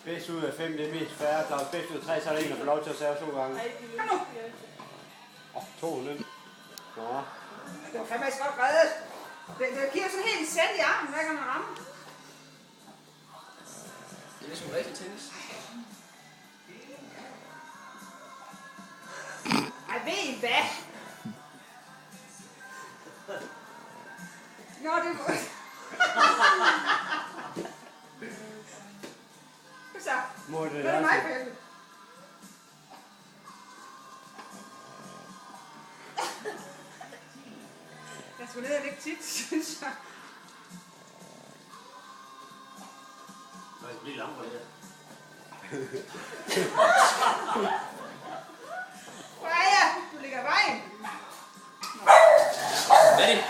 Bedst ud af 5, det er mest færre. Claus, bedst ud af 3, så er der en, der får lov til at serve 2 gange. Kom nu. 2 lidt. Nå. Det var fandme godt reddet. Det giver sådan helt sæt i armen, hver gang man rammer. Det er sgu rigtig tennis. Ej, ved I hvad? Nå, det var... Så, Må det hvad er det mig, Pelle? Jeg skulle ned og lægge tit, synes jeg. Nå, det bliver langt for det her. Freja, du ligger i vejen. Hvad er det?